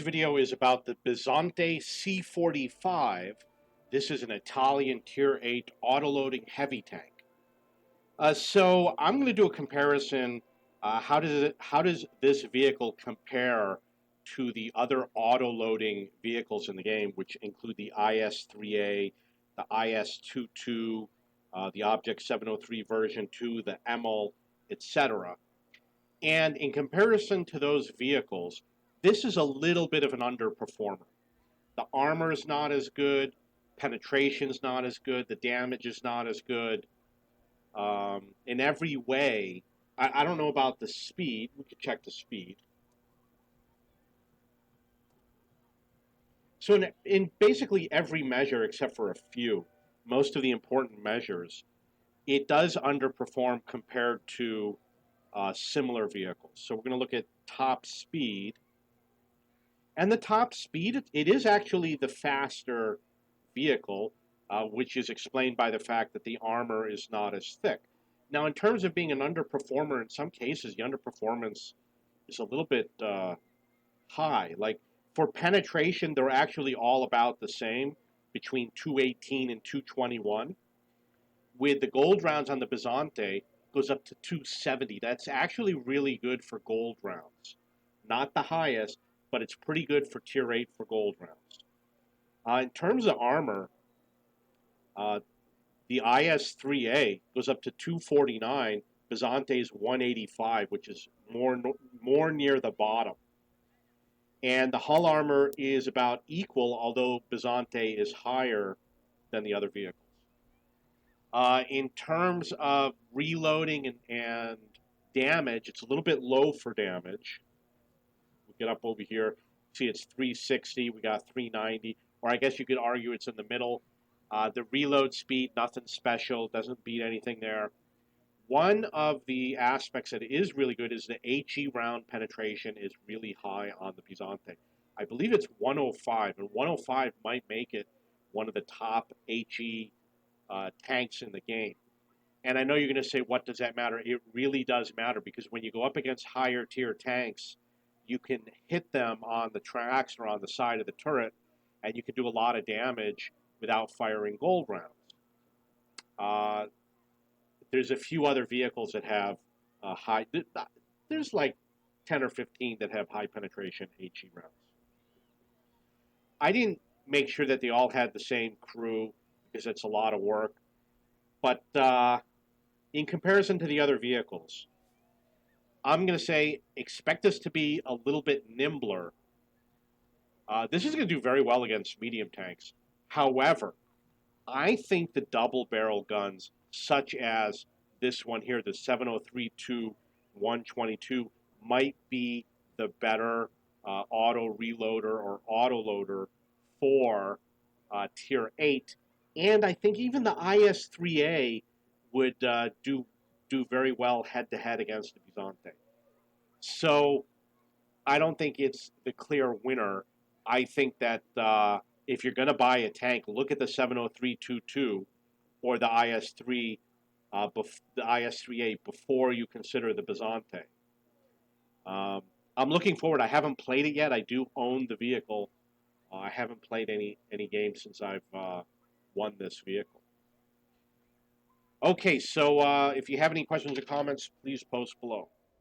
video is about the Bisonte C45. This is an Italian Tier 8 autoloading heavy tank. So I'm going to do a comparison. How does this vehicle compare to the other autoloading vehicles in the game, which include the IS-3A, the IS-22, the Object 703 version 2, the EML, etc. And in comparison to those vehicles, this is a little bit of an underperformer. The armor is not as good, penetration is not as good, the damage is not as good. In every way, I don't know about the speed. We could check the speed. So in basically every measure except for a few, most of the important measures, it does underperform compared to similar vehicles. So we're going to look at top speed. And the top speed, it is actually the faster vehicle, which is explained by the fact that the armor is not as thick. Now, in terms of being an underperformer, in some cases, the underperformance is a little bit high. Like, for penetration, they're actually all about the same, between 218 and 221. With the gold rounds on the Bisonte, goes up to 270. That's actually really good for gold rounds. Not the highest, but it's pretty good for Tier 8 for gold rounds. In terms of armor, the IS-3A goes up to 249. Bisonte's 185, which is more near the bottom. And the hull armor is about equal, although Bisonte is higher than the other vehicles. In terms of reloading and damage, it's a little bit low for damage. We get up over here, see it's 360, we got 390, or I guess you could argue it's in the middle. The reload speed, nothing special, doesn't beat anything there. One of the aspects that is really good is the HE round penetration is really high on the Bisonte. I believe it's 105, and 105 might make it one of the top HE tanks in the game. And I know you're going to say, what does that matter? It really does matter, because when you go up against higher tier tanks, you can hit them on the tracks or on the side of the turret, and you can do a lot of damage without firing gold rounds. There's a few other vehicles that have high, there's like 10 or 15 that have high penetration HE rounds. I didn't make sure that they all had the same crew, because it's a lot of work. But in comparison to the other vehicles, I'm going to say expect this to be a little bit nimbler. This is going to do very well against medium tanks. However, I think the double barrel guns, such as this one here, the 703-122, might be the better auto reloader or auto loader for Tier 8. And I think even the IS-3A would do very well head-to-head against the Bisonte. So I don't think it's the clear winner. I think that if you're going to buy a tank, look at the 703-22 or the IS-3, the IS-3A before you consider the Bisonte. I'm looking forward. I haven't played it yet. I do own the vehicle. I haven't played any games since I've won this vehicle. Okay, so if you have any questions or comments, please post below.